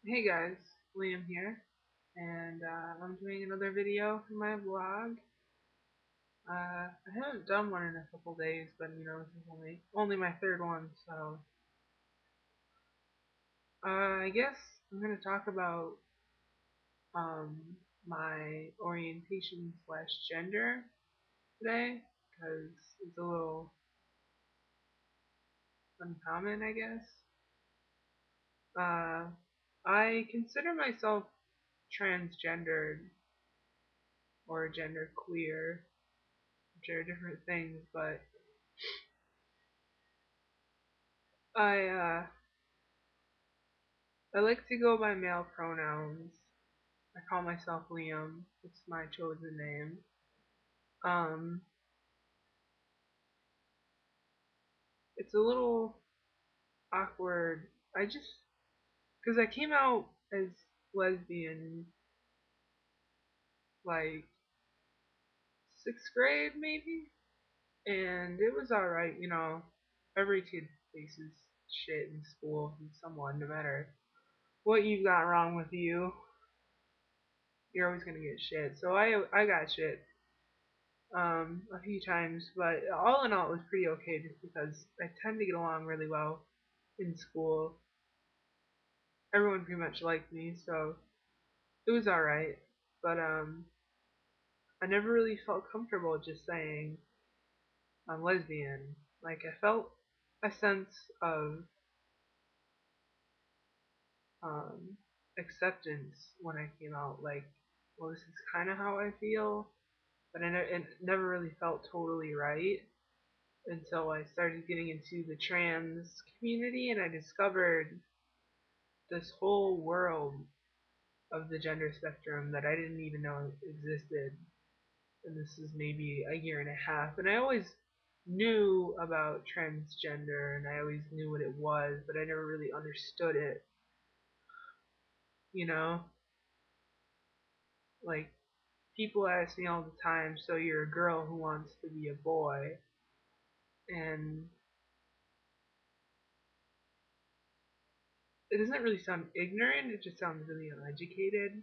Hey guys, Liam here, and I'm doing another video for my vlog. I haven't done one in a couple days, but this is only my third one, so I guess I'm gonna talk about um my orientation slash gender today, because it's a little uncommon, I guess. Uh, I consider myself transgendered or genderqueer, which are different things, but I I like to go by male pronouns. I call myself Liam. It's my chosen name. Um, it's a little awkward. Because I came out as lesbian like sixth grade maybe, and it was alright. Every kid faces shit in school from someone, no matter what you've got wrong with you. You're always gonna get shit. So I got shit a few times, but all in all, it was pretty okay just because I tend to get along really well in school. Everyone pretty much liked me, so it was alright. But I never really felt comfortable just saying I'm lesbian. Like I felt a sense of um, acceptance when I came out. Like, well, this is kind of how I feel, but it never really felt totally right until I started getting into the trans community and I discovered this whole world of the gender spectrum that I didn't even know existed. And this is maybe a year and a half. And I always knew about transgender and I always knew what it was, but I never really understood it. You know? Like, people ask me all the time, so you're a girl who wants to be a boy. And it doesn't really sound ignorant, it just sounds really uneducated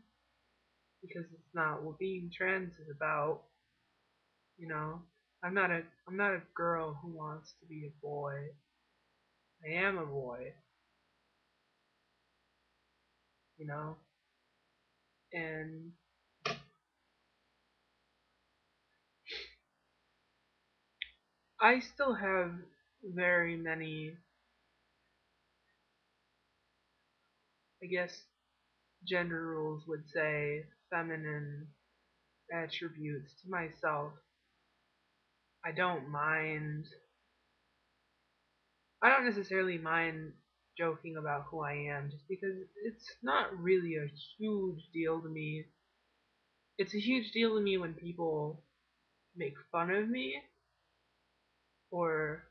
because it's not what being trans is about. You know, I'm not a girl who wants to be a boy. I am a boy, you know, and I still have very many, I guess, gender rules would say feminine attributes to myself. I don't mind. I don't necessarily mind joking about who I am just because it's not really a huge deal to me. It's a huge deal to me when people make fun of me or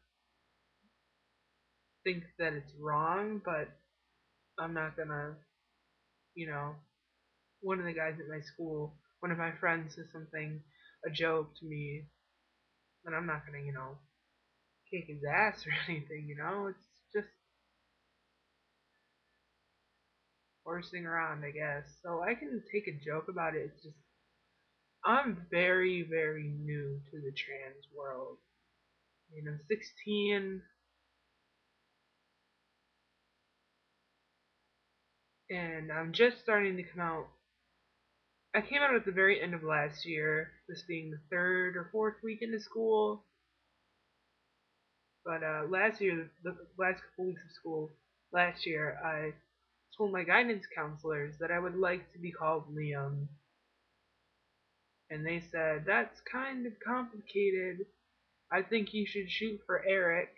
think that it's wrong, but I'm not gonna, you know, one of the guys at my school, one of my friends says something, a joke to me, and I'm not gonna, kick his ass or anything. It's just horsing around, I guess. So I can take a joke about it. It's just, I'm very, very new to the trans world. 16, and I'm just starting to come out. I came out at the very end of last year, this being the third or fourth week into school. But last year, the last couple weeks of school, last year, I told my guidance counselors that I would like to be called Liam. And they said, that's kind of complicated. I think you should shoot for Eric.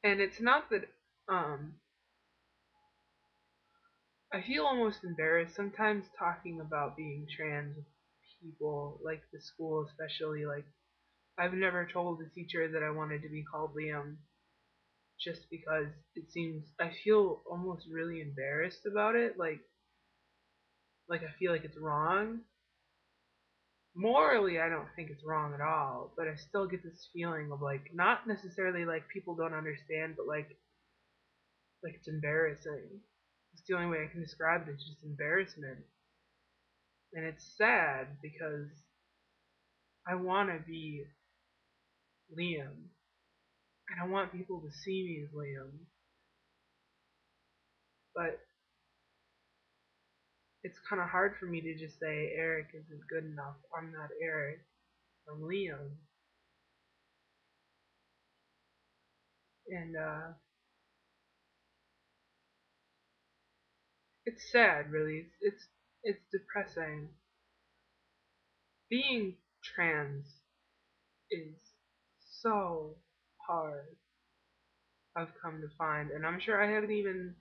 And it's not that, um, I feel almost embarrassed sometimes talking about being trans with people, like the school especially. Like, I've never told the teacher that I wanted to be called Liam just because it seems I feel almost really embarrassed about it. Like I feel like it's wrong. Morally, I don't think it's wrong at all, but I still get this feeling of like not necessarily like people don't understand, but like it's embarrassing. It's the only way I can describe it. It's just embarrassment. And it's sad because I want to be Liam. And I want people to see me as Liam. But it's kind of hard for me to just say Eric isn't good enough. I'm not Eric. I'm Liam. And it's sad, really. It's depressing. Being trans is so hard. I've come to find, and I'm sure I haven't even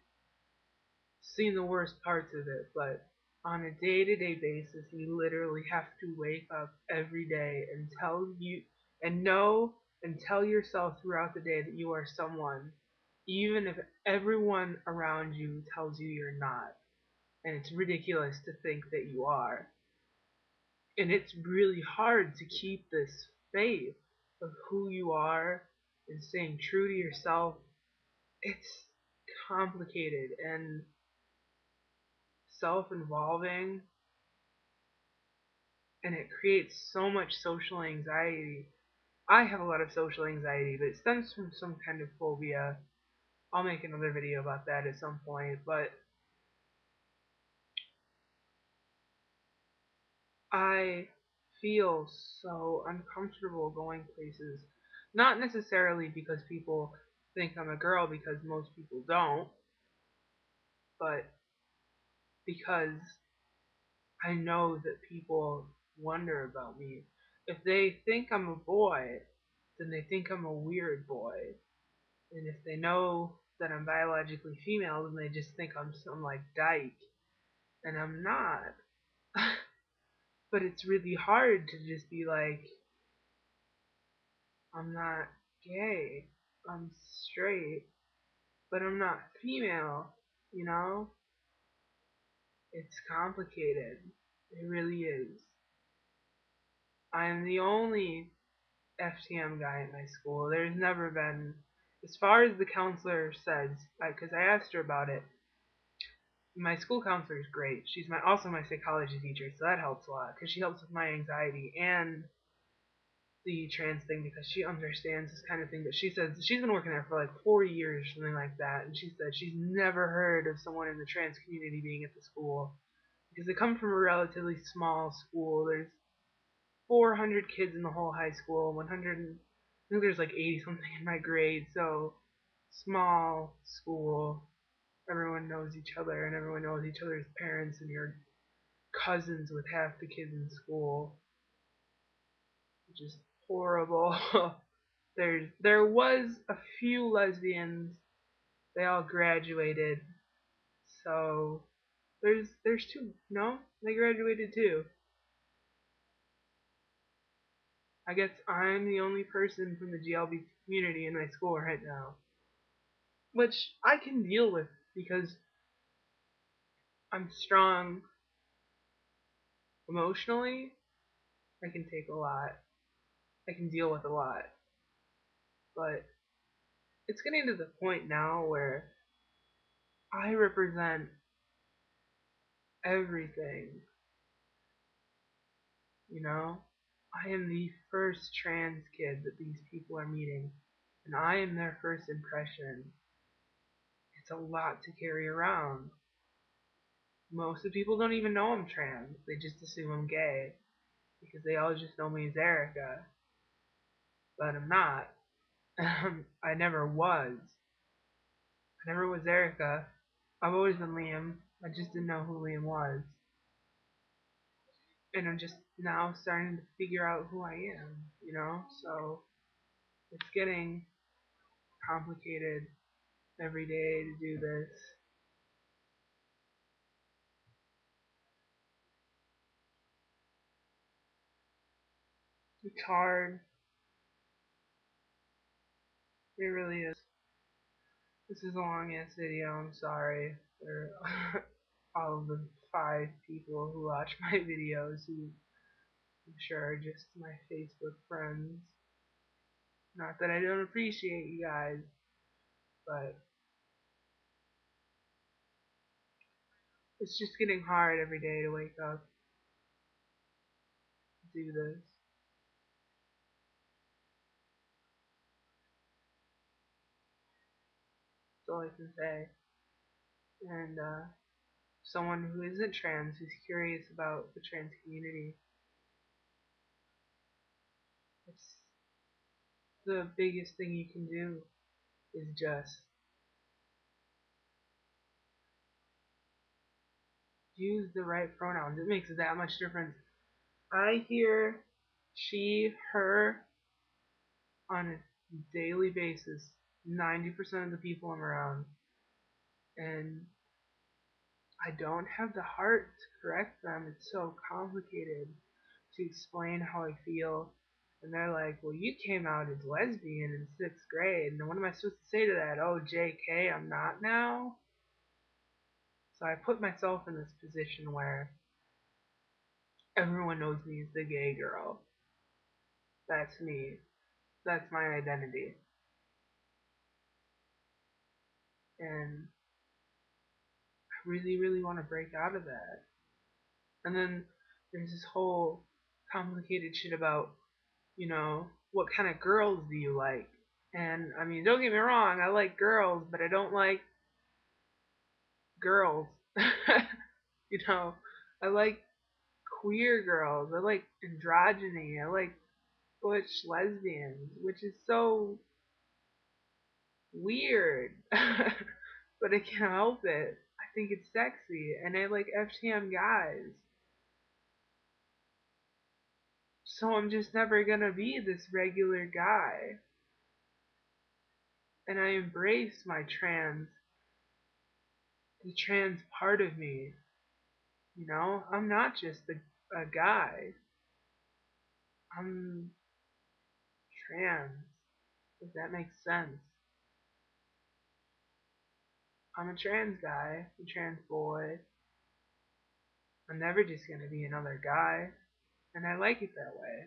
seen the worst parts of it, but on a day-to-day basis, you literally have to wake up every day and tell you and know and tell yourself throughout the day that you are someone, even if everyone around you tells you you're not. And it's ridiculous to think that you are. And it's really hard to keep this faith of who you are and staying true to yourself. It's complicated and self-involving, and it creates so much social anxiety. I have a lot of social anxiety, but it stems from some kind of phobia. I'll make another video about that at some point, but I feel so uncomfortable going places. Not necessarily because people think I'm a girl, because most people don't, but because I know that people wonder about me. If they think I'm a boy, then they think I'm a weird boy. And if they know that I'm biologically female, then they just think I'm some like dyke. And I'm not. But it's really hard to just be like, I'm not gay. I'm straight. But I'm not female. You know? It's complicated. It really is. I am the only FTM guy at my school. There's never been, as far as the counselor says, because I asked her about it. My school counselor is great. She's also my psychology teacher, so that helps a lot because she helps with my anxiety and the trans thing because she understands this kind of thing. But she says she's been working there for like 4 years, something like that, and she said she's never heard of someone in the trans community being at the school because they come from a relatively small school. There's 400 kids in the whole high school, 100. I think there's like 80 something in my grade, so small school. Everyone knows each other, and everyone knows each other's parents, and you're cousins with half the kids in school, which is horrible. There was a few lesbians. They all graduated, so there's two. No, they graduated too. I guess I'm the only person from the GLB community in my school right now, which I can deal with because I'm strong emotionally. I can take a lot. I can deal with a lot, but it's getting to the point now where I represent everything, you know? I am the first trans kid that these people are meeting, and I am their first impression. It's a lot to carry around. Most of the people don't even know I'm trans, they just assume I'm gay, because they all just know me as Erica, but I'm not. I never was. I never was Erica. I've always been Liam. I just didn't know who Liam was. And I'm just now starting to figure out who I am, you know? So it's getting complicated every day to do this. It's hard. It really is. This is a long ass video. I'm sorry for all of the 5 people who watch my videos who I'm sure are just my Facebook friends. Not that I don't appreciate you guys, but It's just getting hard every day to wake up and do this. That's all I can say. And someone who isn't trans, who's curious about the trans community, it's the biggest thing you can do is just use the right pronouns. It makes that much difference. I hear she, her on a daily basis, 90% of the people I'm around, and I don't have the heart to correct them. It's so complicated to explain how I feel. And they're like, well, you came out as lesbian in sixth grade. And what am I supposed to say to that? Oh, JK, I'm not now? So I put myself in this position where everyone knows me as the gay girl. That's me. That's my identity. And I really, really want to break out of that. And then there's this whole complicated shit about, what kind of girls do you like? And I mean, don't get me wrong, I like girls, but I don't like girls. you know, I like queer girls. I like androgyny. I like butch lesbians, which is so weird. but I can't help it. I think it's sexy, and I like FTM guys. So I'm just never gonna be this regular guy. And I embrace the trans part of me. I'm not just a guy. I'm trans. If that makes sense. I'm a trans guy, a trans boy. I'm never just gonna be another guy. And I like it that way.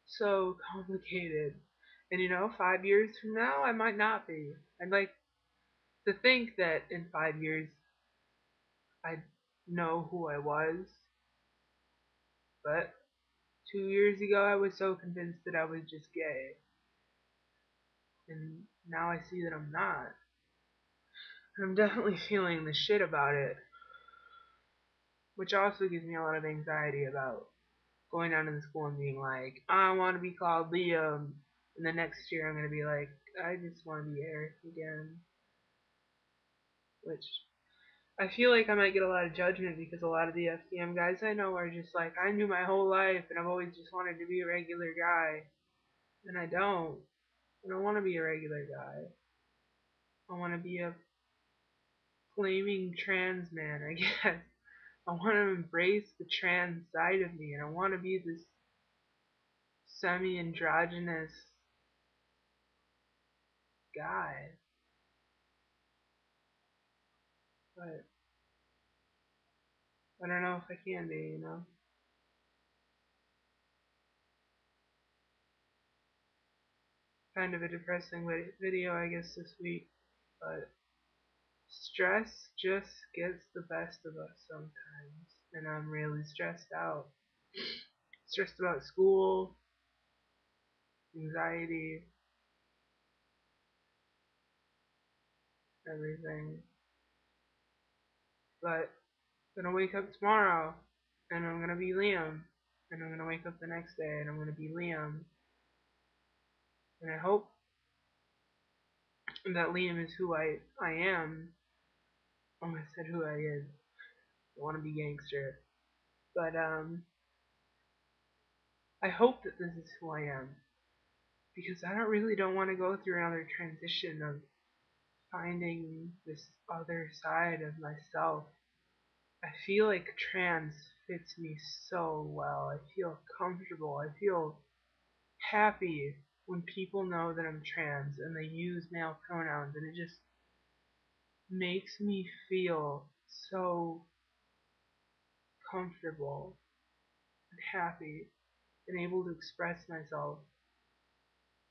So complicated. And 5 years from now, I might not be. I'd like to think that in 5 years, I'd know who I was. But 2 years ago, I was so convinced that I was just gay. And now I see that I'm not. And I'm definitely feeling the shit about it. Which also gives me a lot of anxiety about going down to the school and being like, I want to be called Liam. And the next year I'm going to be like, I just want to be Eric again. Which I feel like I might get a lot of judgment because a lot of the FTM guys I know are just like, I knew my whole life and I've always just wanted to be a regular guy. And I don't. I don't want to be a regular guy. I want to be a flaming trans man, I guess. I want to embrace the trans side of me and I want to be this semi-androgynous guy. But I don't know if I can be. Kind of a depressing video, I guess, this week. But stress just gets the best of us sometimes. And I'm really stressed out. Stressed about school, anxiety, everything. But I'm gonna wake up tomorrow and I'm gonna be Liam. And I'm gonna wake up the next day and I'm gonna be Liam. And I hope that Liam is who I am. Oh, I said who I is. I want to be gangster. But I hope that this is who I am. Because I don't want to go through another transition of finding this other side of myself. I feel like trans fits me so well. I feel comfortable. I feel happy when people know that I'm trans and they use male pronouns, and it just makes me feel so comfortable and happy and able to express myself.